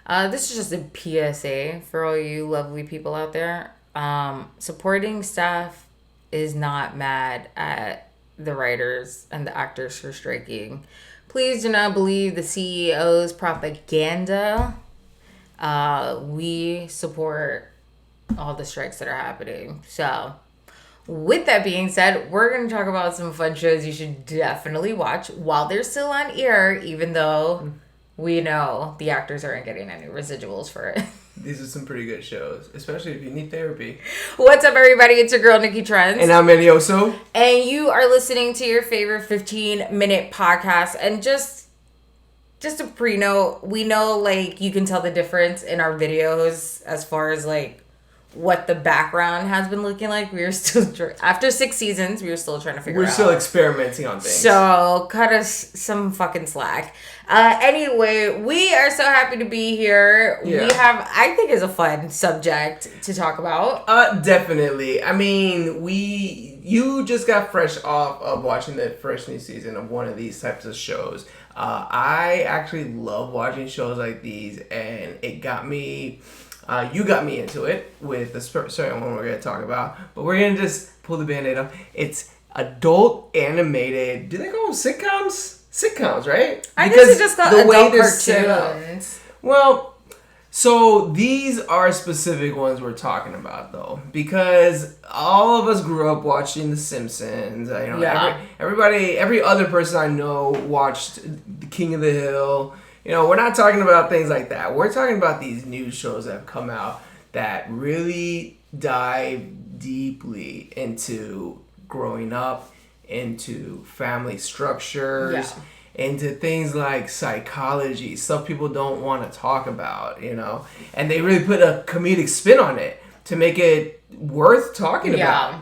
This is just a PSA for all you lovely people out there. Supporting staff is not mad at the writers and the actors for striking. Please do not believe the CEO's propaganda. We support all the strikes that are happening. So, with that being said, we're going to talk about some fun shows you should definitely watch while they're still on air, even though we know the actors aren't getting any residuals for it. These are some pretty good shows, especially if you need therapy. What's up, everybody? It's your girl, Nicky Trendz. And I'm Manny. And you are listening to your favorite 15-minute podcast. And just a pre-note, we know, like, you can tell the difference in our videos as far as, like, what the background has been looking like. We are still, after 6 seasons, we are still trying to figure out. We're still experimenting on things. So, cut us some fucking slack. Anyway, we are so happy to be here. Yeah. We have, I think, is a fun subject to talk about. Definitely. I mean, you just got fresh off of watching the first new season of one of these types of shows. I actually love watching shows like these, and it got me... you got me into it with the certain one we're going to talk about, but we're going to just pull the Band-Aid off. It's adult animated. Do they call them sitcoms? Sitcoms, right? I guess it's just called the adult cartoons. Well, so these are specific ones we're talking about, though, because all of us grew up watching The Simpsons. Every other person I know watched The King of the Hill. You know, we're not talking about things like that. We're talking about these new shows that have come out that really dive deeply into growing up, into family structures, into things like psychology, stuff people don't want to talk about, you know. And they really put a comedic spin on it to make it worth talking about.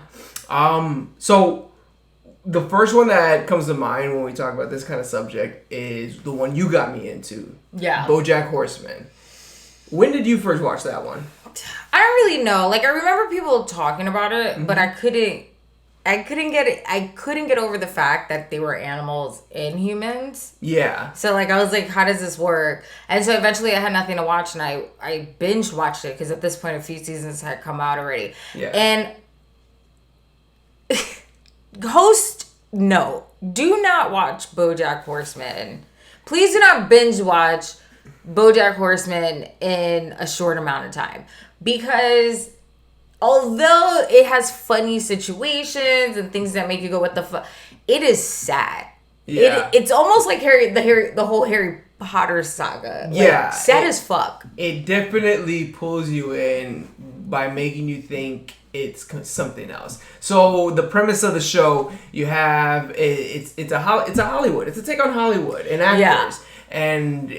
So... the first one that comes to mind when we talk about this kind of subject is the one you got me into. Yeah. BoJack Horseman. When did you first watch that one? I don't really know. Like, I remember people talking about it, but I couldn't get over the fact that they were animals in humans. Yeah. So, like, I was like, how does this work? And so eventually I had nothing to watch, and I binge watched it because at this point a few seasons had come out already. Yeah. And no, do not watch BoJack Horseman. Please do not binge watch BoJack Horseman in a short amount of time, because although it has funny situations and things that make you go, what the fuck, it is sad. Yeah. It's almost like the whole Harry Potter saga. Like, sad as fuck. It definitely pulls you in by making you think it's something else. So the premise of the show, you have it's a Hollywood. It's a take on Hollywood and actors, and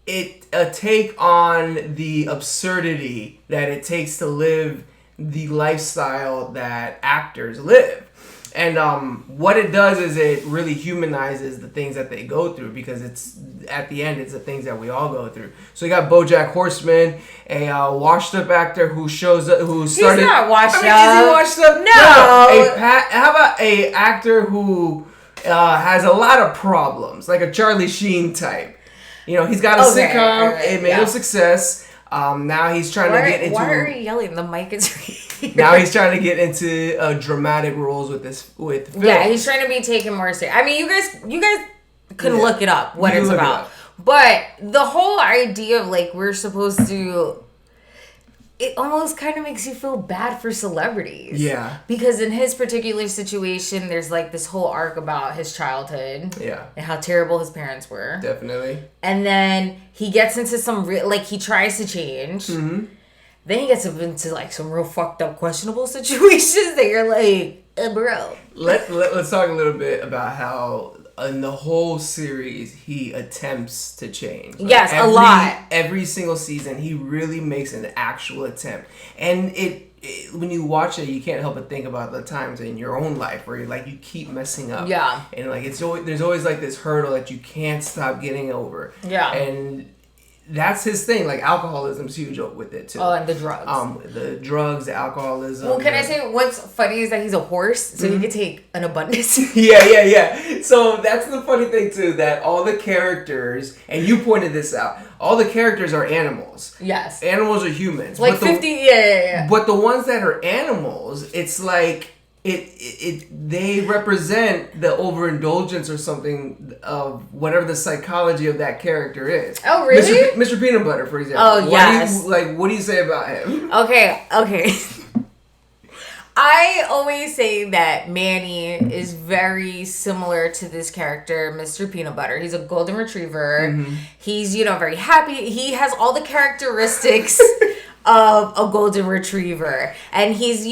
it a take on the absurdity that it takes to live the lifestyle that actors live. And what it does is it really humanizes the things that they go through, because it's at the end it's the things that we all go through. So you got BoJack Horseman, a washed-up actor who shows up, who started. He's not washed up. Is he washed up? No. How about a actor who has a lot of problems, like a Charlie Sheen type? You know, he's got a sitcom. Right, it made him success. Now he's trying to get into... Why are you yelling? The mic is... Now he's trying to get into dramatic roles with film. Yeah, he's trying to be taken more seriously. I mean, you guys can look it up, what it's about. But the whole idea of, like, we're supposed to... It almost kind of makes you feel bad for celebrities. Yeah. Because in his particular situation, there's, like, this whole arc about his childhood. Yeah. And how terrible his parents were. Definitely. And then he gets into some he tries to change. Mm-hmm. Then he gets into, like, some real fucked up, questionable situations that you're like, bro. Let's talk a little bit about how in the whole series he attempts to change. Like, yes, a lot. Every single season he really makes an actual attempt. And it when you watch it, you can't help but think about the times in your own life where you keep messing up. Yeah. And, like, there's always, like, this hurdle that you can't stop getting over. Yeah. And that's his thing. Like, alcoholism's huge with it too. Oh, and the drugs. The drugs, the alcoholism. Well, can I say what's funny is that he's a horse, so he can take an abundance. Yeah. So that's the funny thing too, that all the characters, and you pointed this out, all the characters are animals. Yes. Animals are humans. Like 50, yeah. But the ones that are animals, it's like they represent the overindulgence or something of whatever the psychology of that character is. Oh, really? Mr. Peanut Butter, for example. Oh, yes. What do you say about him? Okay. I always say that Manny is very similar to this character, Mr. Peanut Butter. He's a golden retriever. Mm-hmm. He's, very happy. He has all the characteristics of a golden retriever. And he's,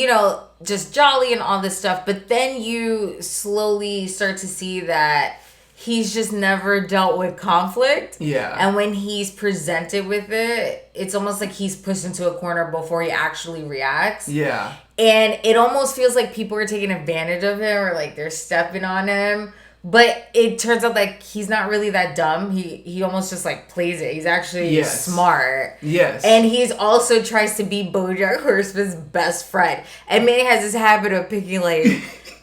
just jolly and all this stuff. But then you slowly start to see that he's just never dealt with conflict. Yeah. And when he's presented with it, it's almost like he's pushed into a corner before he actually reacts. Yeah. And it almost feels like people are taking advantage of him or like they're stepping on him. But it turns out like he's not really that dumb. He almost just like plays it. He's actually smart. Yes. And he's also tries to be BoJack Horseman's best friend. And Manny has this habit of picking like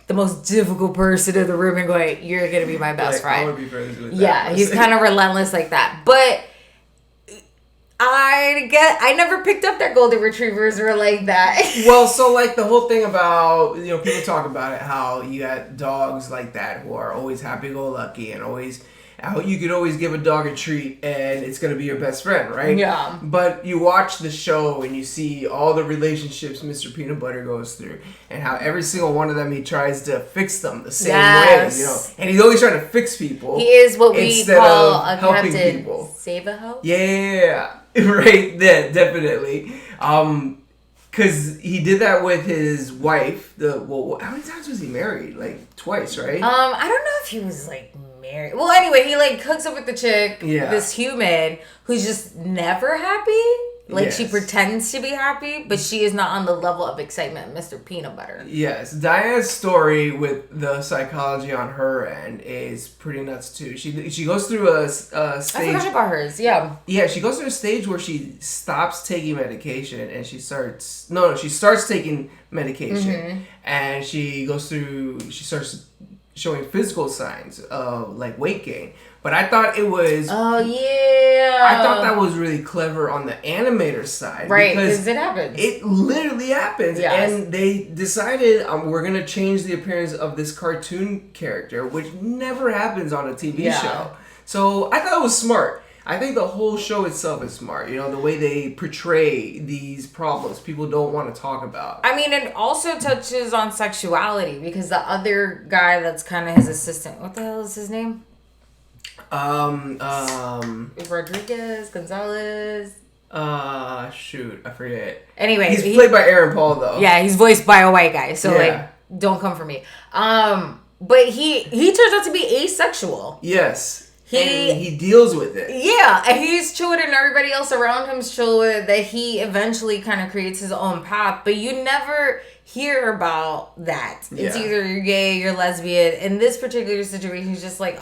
the most difficult person in the room and going, "You're gonna be my best friend." I would be friends with that. Yeah, he's kind of relentless like that. But I never picked up that golden retrievers were like that. Well, so like the whole thing about, people talk about it, how you got dogs like that who are always happy-go-lucky and how you could always give a dog a treat and it's going to be your best friend, right? Yeah. But you watch the show and you see all the relationships Mr. Peanut Butter goes through and how every single one of them he tries to fix them the same way, and he's always trying to fix people. He is what we call a helping captain people. Save-a-ho? Yeah. Right, yeah, definitely. Because he did that with his wife. How many times was he married? Like twice, right? I don't know if he was like married. Well, anyway, he like hooks up with the chick, this human who's just never happy. Like she pretends to be happy, but she is not on the level of excitement Mr. Peanut Butter. Yes, Diana's story with the psychology on her end is pretty nuts too. She goes through a stage. I forgot about hers. Yeah. Yeah, she goes through a stage where she stops taking medication and she starts taking medication, and she starts showing physical signs of like weight gain. But I thought it was... Oh, yeah. I thought that was really clever on the animator side. Right, because it happens. It literally happens. Yes. And they decided we're going to change the appearance of this cartoon character, which never happens on a TV show. So I thought it was smart. I think the whole show itself is smart. The way they portray these problems people don't want to talk about. I mean, it also touches on sexuality because the other guy that's kind of his assistant, what the hell is his name? Rodriguez, Gonzalez. Shoot, I forget. Anyway, he's played by Aaron Paul though. Yeah, he's voiced by a white guy, so like, don't come for me. But he turns out to be asexual. Yes. He deals with it. Yeah, and he's chill with it, and everybody else around him's chill with it, that he eventually kind of creates his own path, but you never hear about that. It's either you're gay, you're lesbian. In this particular situation, he's just like,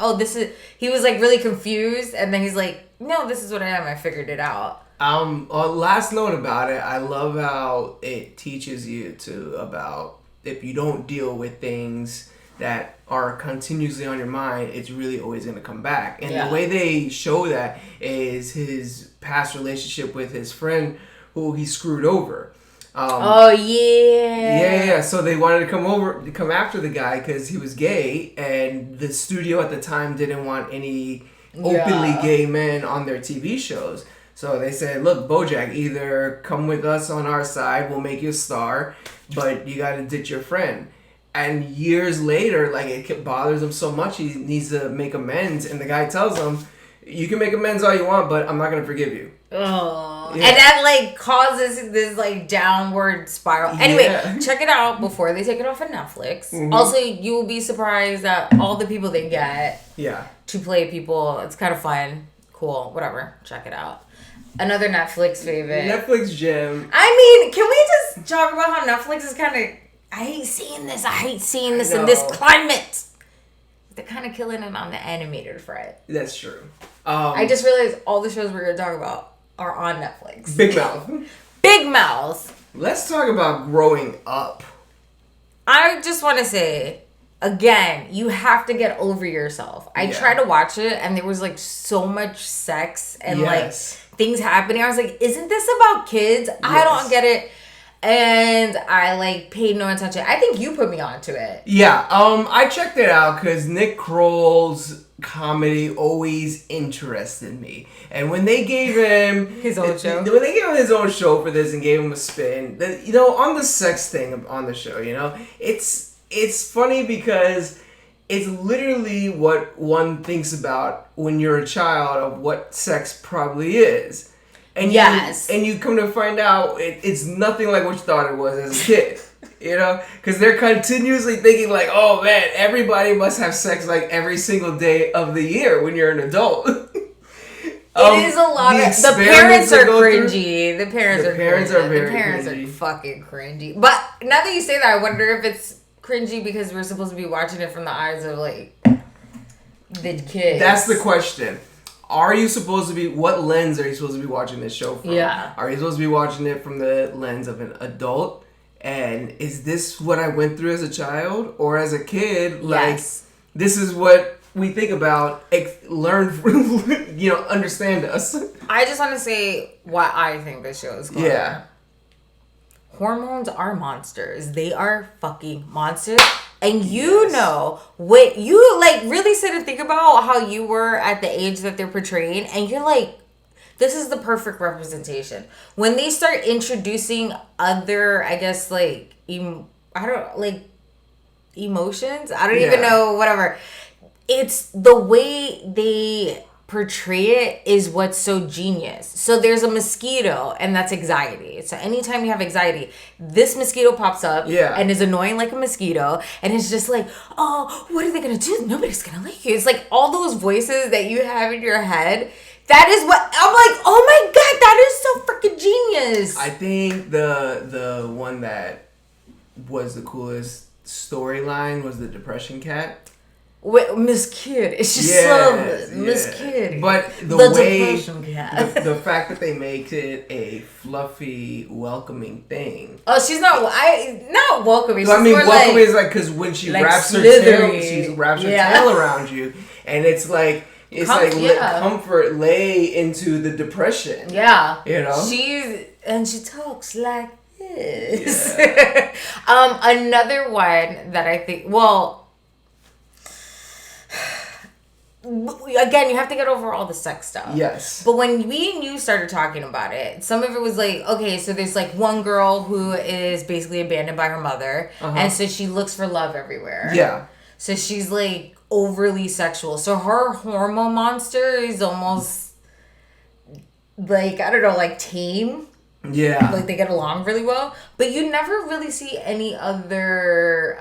he was like really confused, and then he's like, no, this is what I am, I figured it out. Last note about it, I love how it teaches you about if you don't deal with things that are continuously on your mind, it's really always going to come back. And the way they show that is his past relationship with his friend who he screwed over. Yeah. So they wanted to come after the guy because he was gay, and the studio at the time didn't want any openly gay men on their TV shows. So they said, look, BoJack, either come with us on our side, we'll make you a star, but you got to ditch your friend. And years later, like, it bothers him so much, he needs to make amends. And the guy tells him, you can make amends all you want, but I'm not going to forgive you. Oh. Yeah. And that, like, causes this, like, downward spiral. Anyway, check it out before they take it off of Netflix. Mm-hmm. Also, you will be surprised at all the people they get to play people. It's kind of fun. Cool. Whatever. Check it out. Another Netflix favorite. Netflix gem. I mean, can we just talk about how Netflix is kind of... I hate seeing this in this climate. They're kind of killing it on the animated front. That's true. I just realized all the shows we're going to talk about are on Netflix. Big Mouth. Big Mouth. Let's talk about growing up. I just want to say, again, you have to get over yourself. I tried to watch it, and there was, like, so much sex and, like, things happening. I was like, isn't this about kids? Yes. I don't get it. And I, like, paid no attention. I think you put me onto it. Yeah. I checked it out because Nick Kroll's comedy always interested me. And when they gave him his own show, for this and gave him a spin, on the sex thing on the show, it's funny because it's literally what one thinks about when you're a child of what sex probably is. And you come to find out it's nothing like what you thought it was as a kid. Because they're continuously thinking like, oh man, everybody must have sex like every single day of the year when you're an adult. It is a lot of... The parents are cringy. The parents are very cringy. The parents are fucking cringy. But now that you say that, I wonder if it's cringy because we're supposed to be watching it from the eyes of, like, the kids. That's the question. Are you supposed to be... What lens are you supposed to be watching this show from? Yeah. Are you supposed to be watching it from the lens of an adult? And is this what I went through as a child? Or as a kid? Like, this is what we think about, learn, understand us. I just want to say what I think this show is called. Yeah. Hormones are monsters. They are fucking monsters. And what you, like, really sit and think about how you were at the age that they're portraying, and you're like, this is the perfect representation. When they start introducing other, I guess, like, emotions? I don't even know, whatever. It's the way they portray it is what's so genius. So there's a mosquito, and that's anxiety. So anytime you have anxiety, this mosquito pops up and is annoying like a mosquito, and it's just like, oh, what are they gonna do? Nobody's gonna like you. It's like all those voices that you have in your head. That is what I'm like, oh my god, that is so freaking genius. I think the one that was the coolest storyline was the Depression Cat. Wait, Miss Kid. It's just so Miss Kid. But the fact that they make it a fluffy, welcoming thing. Oh, she's not welcoming. So, I mean, welcoming is like because when she wraps her tail around you, and it's like comfort lay into the depression. Yeah, she talks like this. Another one that I think again, you have to get over all the sex stuff. Yes. But when we and you started talking about it, some of it was like, okay, so there's like one girl who is basically abandoned by her mother. And so she looks for love everywhere. Yeah. So she's like overly sexual. So her hormone monster is almost like, I don't know, like tame. Yeah. Like they get along really well. But you never really see any other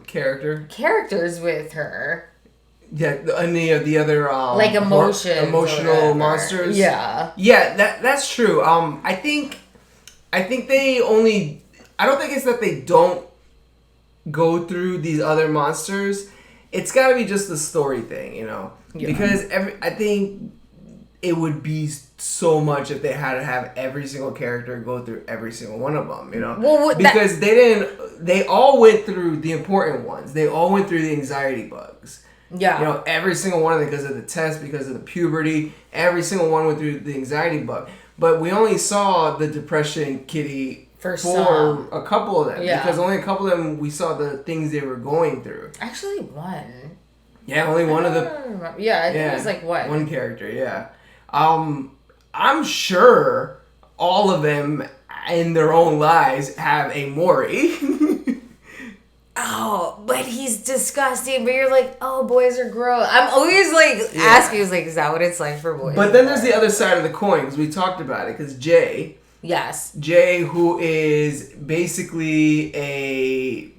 characters with her. Yeah, any of the other like emotional monsters. Yeah, that's true. I think they only. I don't think it's that they don't go through these other monsters. It's got to be just the story thing, because I think it would be so much if they had to have every single character go through every single one of them, Well, because they didn't. They all went through the important ones. They all went through the anxiety bugs. Yeah. Every single one of them, because of the test, because of the puberty, every single one went through the anxiety bug. But we only saw the depression kitty for a couple of them. Yeah. Because only a couple of them we saw the things they were going through. Actually, one. Yeah, only one of the... Yeah, I think it was like one. One character, yeah. I'm sure all of them in their own lives have a Maury. Oh, but he's disgusting. But you're like, oh, boys are gross. I'm always like asking, is that what it's like for boys? But then there's the other side of the coin, because we talked about it. Because Jay, who is basically a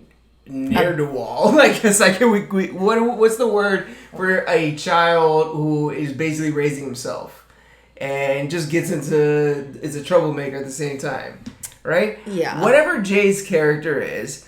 ne'er-do-well, I guess. What's the word for a child who is basically raising himself and just is a troublemaker at the same time, right? Yeah. Whatever Jay's character is.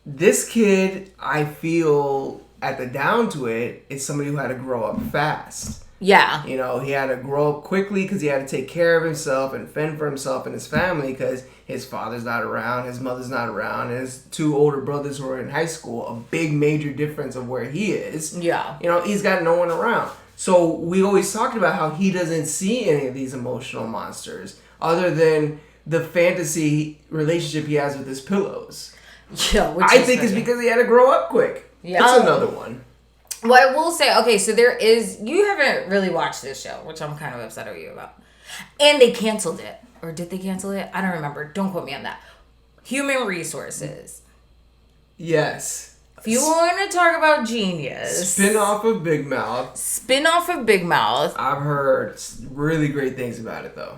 This kid, I feel, at the down to it, is somebody who had to grow up fast. Yeah. You know, he had to grow up quickly because he had to take care of himself and fend for himself and his family because his father's not around, his mother's not around, and his two older brothers who are in high school. A big major difference of where he is. Yeah. You know, he's got no one around. So we always talked about how he doesn't see any of these emotional monsters other than the fantasy relationship he has with his pillows. Yeah, which I think it's because he had to grow up quick. Yeah. That's another one. Well, I will say, okay, so you haven't really watched this show, which I'm kind of upset at you about. And they canceled it. Or did they cancel it? I don't remember. Don't quote me on that. Human Resources. Yes. If you want to talk about genius. Spin-off of Big Mouth. I've heard really great things about it, though.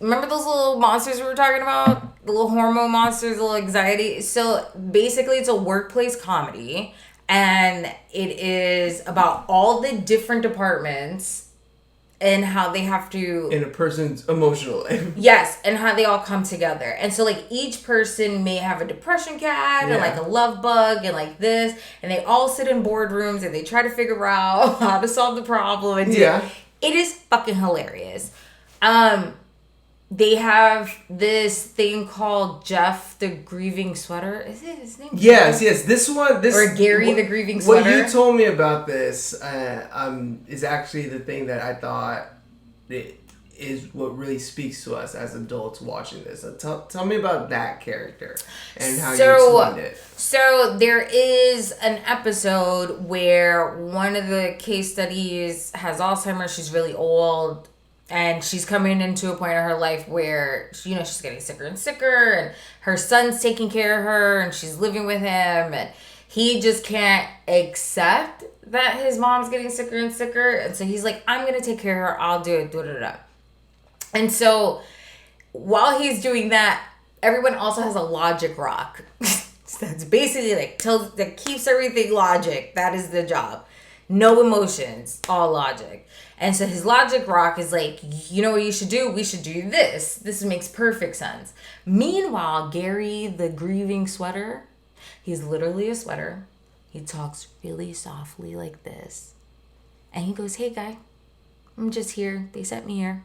Remember those little monsters we were talking about? The little hormone monsters, the little anxiety? So basically it's a workplace comedy. And it is about all the different departments and how they have to... In a person's emotional life. Yes, and how they all come together. And so, like, each person may have a depression cat and, like, a love bug and, like, this. And they all sit in boardrooms and they try to figure out how to solve the problem. And it is fucking hilarious. They have this thing called Jeff the Grieving Sweater. Is it his name? Yes. This one. Or Gary the Grieving Sweater. What you told me about this is actually the thing that I thought is what really speaks to us as adults watching this. So tell me about that character and how you explained it. So there is an episode where one of the case studies has Alzheimer's. She's really old. And she's coming into a point in her life where, you know, she's getting sicker and sicker. And her son's taking care of her. And she's living with him. And he just can't accept that his mom's getting sicker and sicker. And so he's like, I'm going to take care of her. I'll do it. Da-da-da. And so while he's doing that, everyone also has a logic rock. So that's basically like, that keeps everything logic. That is the job. No emotions. All logic. And so his logic rock is like, you know what you should do? We should do this. This makes perfect sense. Meanwhile, Gary, the grieving sweater, he's literally a sweater. He talks really softly like this. And he goes, hey, guy, I'm just here. They sent me here.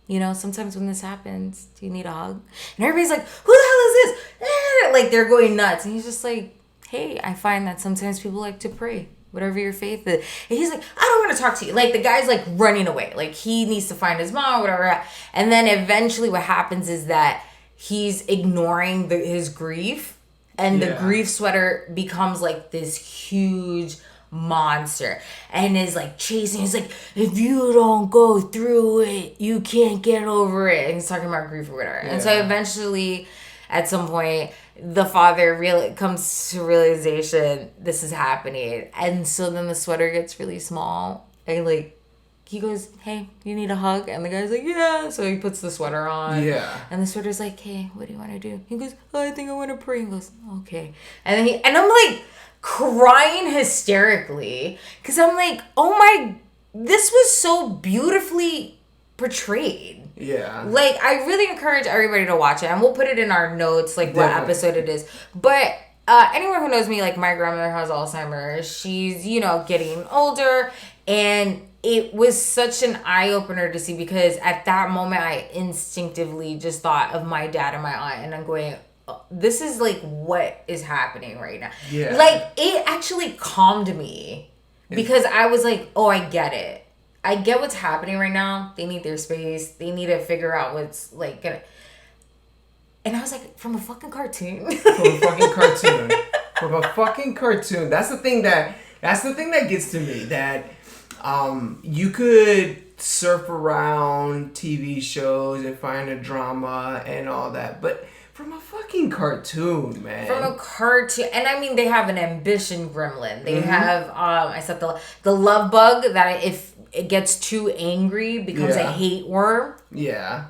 You know, sometimes when this happens, do you need a hug? And everybody's like, who the hell is this? Like, they're going nuts. And he's just like, hey, I find that sometimes people like to pray. Whatever your faith is. And he's like, I don't want to talk to you. Like, the guy's, like, running away. Like, he needs to find his mom, whatever. And then eventually what happens is that he's ignoring his grief. And the grief sweater becomes, like, this huge monster. And is, like, chasing. He's like, if you don't go through it, you can't get over it. And he's talking about grief or whatever. Yeah. And so eventually, at some point, the father really comes to realization this is happening. And so then the sweater gets really small. And, like, he goes, hey, you need a hug? And the guy's like, yeah. So he puts the sweater on. Yeah. And the sweater's like, hey, what do you want to do? He goes, oh, I think I want to pray. He goes, okay. And then I'm, like, crying hysterically. Because I'm like, oh, my, this was so beautifully portrayed. Yeah. Like, I really encourage everybody to watch it. And we'll put it in our notes, like, what episode it is. But anyone who knows me, like, my grandmother has Alzheimer's. She's, you know, getting older. And it was such an eye-opener to see because at that moment, I instinctively just thought of my dad and my aunt. And I'm going, oh, this is, like, what is happening right now. Yeah. Like, it actually calmed me. Because I was like, oh, I get it. I get what's happening right now. They need their space. They need to figure out what's, like, gonna... And I was like, from a fucking cartoon. From a fucking cartoon. From a fucking cartoon. That's the thing that gets to me. That you could surf around TV shows and find a drama and all that. But from a fucking cartoon, man. From a cartoon. And I mean, they have an ambition gremlin. They have, I said the love bug that if it gets too angry becomes a hate worm. Yeah.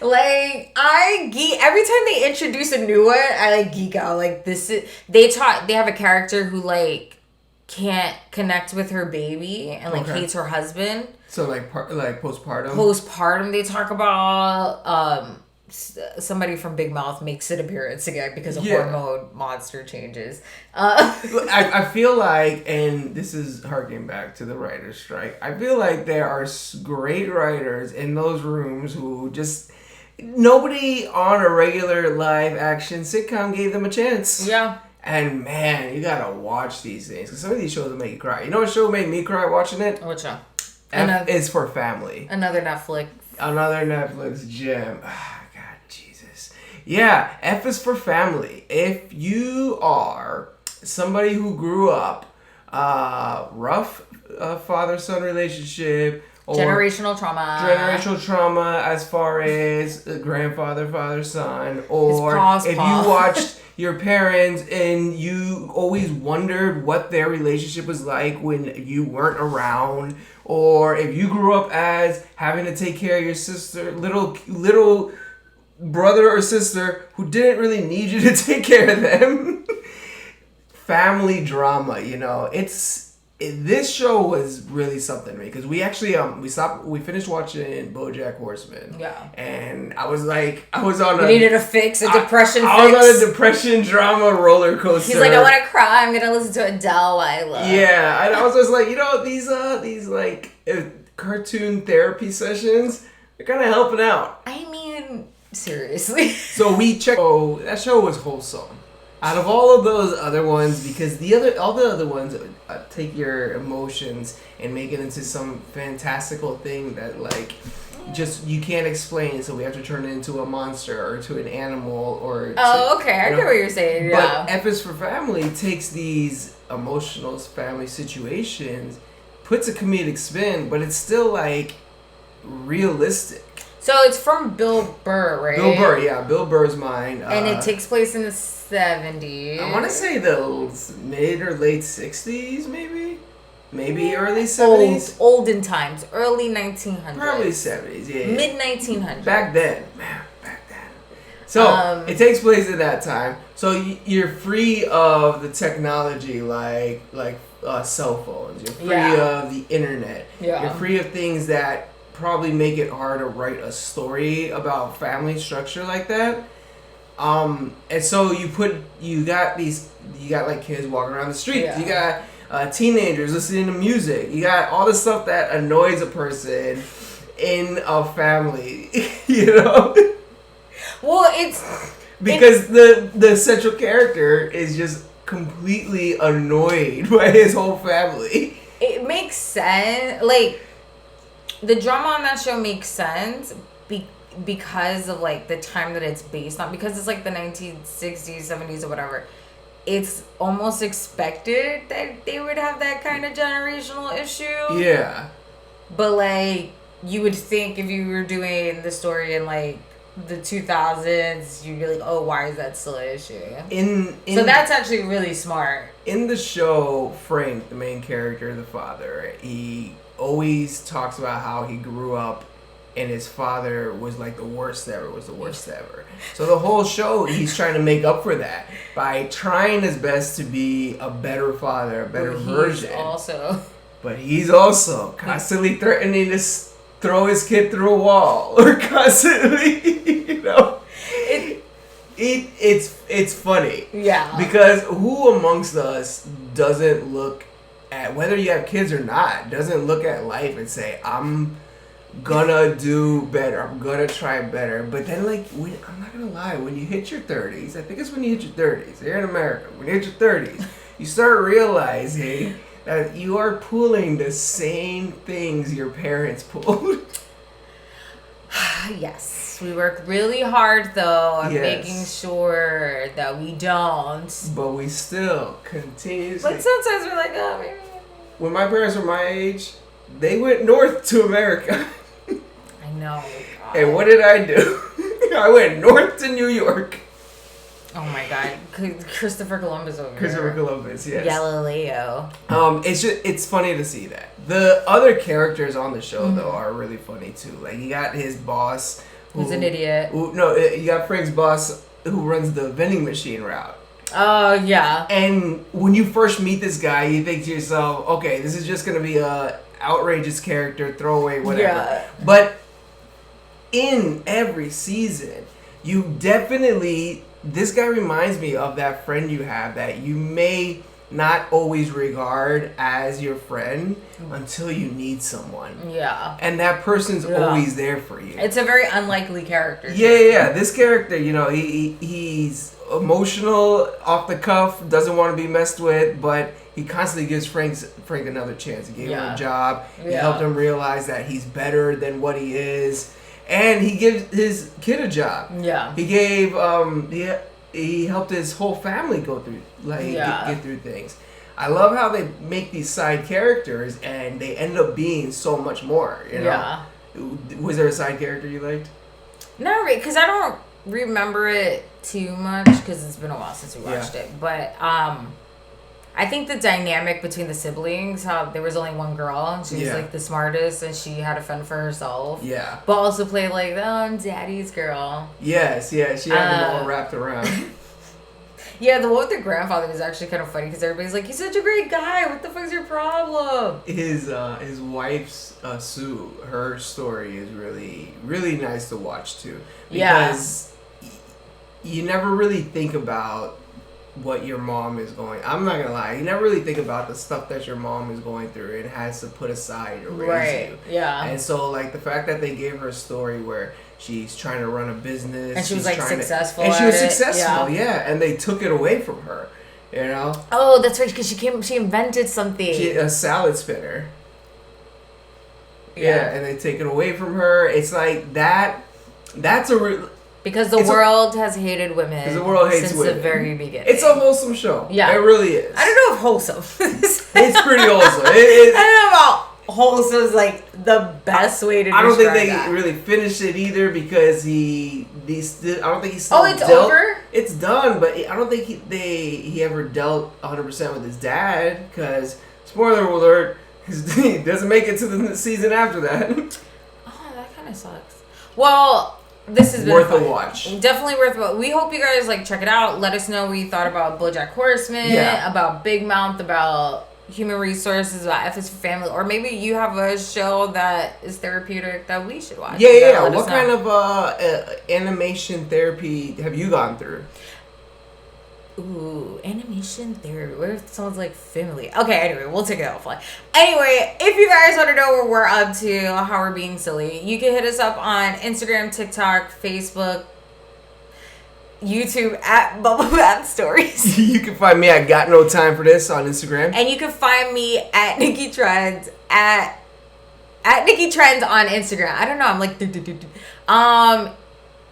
Like, every time they introduce a new one, I, like, geek out. Like, they have a character who, like, can't connect with her baby and, like, hates her husband. So, like postpartum? Postpartum, they talk about, somebody from Big Mouth makes an appearance again because of hormone monster changes. I feel like, and this is harking back to the writer's strike, I feel like there are great writers in those rooms who just, nobody on a regular live action sitcom gave them a chance. Yeah. And man, you gotta watch these things, because some of these shows will make you cry. You know what show made me cry watching it? What show? F is for Family. Another Netflix gem. God, Jesus. Yeah, F is for Family. If you are somebody who grew up rough father-son relationship, or generational trauma as far as grandfather, father, son, or if you watched your parents and you always wondered what their relationship was like when you weren't around, or if you grew up as having to take care of your sister, little brother or sister who didn't really need you to take care of them. Family drama, this show was really something to me, because we actually we finished watching BoJack Horseman. Yeah. And I was on you needed a fix, a depression fix. I was on a depression drama roller coaster. He's like, I want to cry. I'm gonna listen to Adele while I love. Yeah, and I was just like, these like cartoon therapy sessions, they're kind of helping out. I mean, seriously. So we checked. Oh, that show was wholesome. Out of all of those other ones, because all the other ones take your emotions and make it into some fantastical thing that just you can't explain, so we have to turn it into a monster or to an animal or. Okay, I get what you're saying. Yeah. But F is for Family takes these emotional family situations, puts a comedic spin, but it's still realistic. So it's from Bill Burr, right? Bill Burr, yeah. Bill Burr's mind. And it takes place in the 70s. I want to say the mid or late 60s, maybe? Maybe early 70s? Olden times. Early 1900s. Probably 70s, yeah. Mid 1900s. Back then. So, it takes place at that time. So, you're free of the technology like cell phones. You're free of the internet. Yeah. You're free of things that probably make it hard to write a story about family structure like that. And so you got kids walking around the street. Yeah. You got teenagers listening to music. You got all the stuff that annoys a person in a family, Well, it's because the central character is just completely annoyed by his whole family. It makes sense. The drama on that show makes sense because of the time that it's based on, because it's the 1960s, 70s, or whatever. It's almost expected that they would have that kind of generational issue. Yeah. But you would think if you were doing the story in the 2000s, you'd be like, oh, why is that still an issue? So that's actually really smart. In the show, Frank, the main character, the father, he always talks about how he grew up and his father was the worst ever. So the whole show, he's trying to make up for that by trying his best to be a better father, a better version. But he's also constantly threatening to throw his kid through a wall, or constantly, It's funny. Yeah. Because who amongst us doesn't look at, whether you have kids or not, doesn't look at life and say, I'm gonna do better, I'm gonna try better. But then I'm not gonna lie, when you hit your 30s, I think it's when you hit your 30s, here in America, when you hit your 30s, you start realizing that you are pulling the same things your parents pulled. Yes, we work really hard though on making sure that we don't. But we still continuously. But sometimes we're like, oh, maybe. When my parents were my age, they went north to America. I know. God. And what did I do? I went north to New York. Oh my God, Christopher Columbus over Christopher Columbus, yes. Galileo. It's funny to see that. The other characters on the show though are really funny too. You got his boss, who's an idiot. You got Frank's boss who runs the vending machine route. Oh yeah. And when you first meet this guy, you think to yourself, okay, this is just gonna be a outrageous character, throwaway, whatever. Yeah. But in every season, you definitely, this guy reminds me of that friend you have that you may not always regard as your friend until you need someone. Yeah. And that person's always there for you. It's a very unlikely character. Yeah. This character, you know, he's emotional, off the cuff, doesn't want to be messed with, but he constantly gives Frank another chance. He gave him a job. He helped him realize that he's better than what he is. And he gives his kid a job. Yeah. He gave he helped his whole family go through get through things. I love how they make these side characters and they end up being so much more, you know? Yeah. Was there a side character you liked? No, because I don't remember it too much because it's been a while since we watched it. But I think the dynamic between the siblings, how there was only one girl and she was like the smartest and she had to fend for herself. Yeah. But also played like, oh, I'm daddy's girl. Yes, she had them all wrapped around. Yeah, the one with the grandfather was actually kind of funny because everybody's like, he's such a great guy. What the fuck's your problem? His wife's, Sue, her story is really, really nice to watch too. Because you never really think about what your mom is going. I'm not gonna lie, you never really think about the stuff that your mom is going through and has to put aside to raise you. Yeah. And so like the fact that they gave her a story where she's trying to run a business and she was like successful. And she was successful, and they took it away from her. You know? Oh, that's right, because she invented something. A salad spinner. Yeah, and they take it away from her. It's like that. That's a real. Because the world has hated women since the very beginning. It's a wholesome show. Yeah. It really is. I don't know if wholesome. It's pretty wholesome. I don't know about wholesome is like the best way to describe I don't think they really finished it either because I don't think he still it's over? It's done, but I don't think he ever dealt 100% with his dad because, spoiler alert, he doesn't make it to the season after that. Oh, that kind of sucks. Well, this has been worth a watch. Definitely worth a watch. We hope you guys check it out. Let us know what you thought about BoJack Horseman, about Big Mouth, about human resources, about F is for Family, or maybe you have a show that is therapeutic that we should watch. Yeah. What kind of animation therapy have you gone through? Ooh, animation therapy. What if it sounds like family? Okay, anyway, we'll take it offline. Anyway, if you guys want to know what we're up to, how we're being silly, you can hit us up on Instagram, TikTok, Facebook, YouTube at Bubble Bath Stories. You can find me at Got No Time for This on Instagram. And you can find me at Nicky Trendz at Nicky Trendz on Instagram. I don't know, I'm like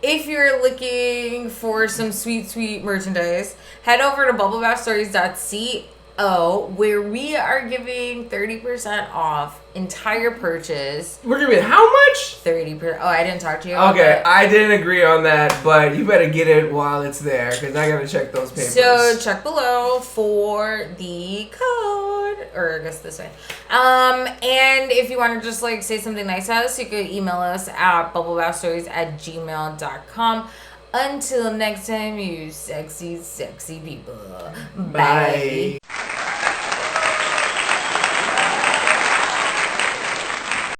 if you're looking for some sweet merchandise, head over to bubblebathstories.co where we are giving 30% off entire purchase. We're giving how much? 30%. Oh, I didn't talk to you about Okay, that. I didn't agree on that, but you better get it while it's there because I gotta check those papers. So check below for the code, or I guess this way. And if you want to just say something nice to us, you could email us at bubblebathstories@gmail.com. Until next time, you sexy people. Bye.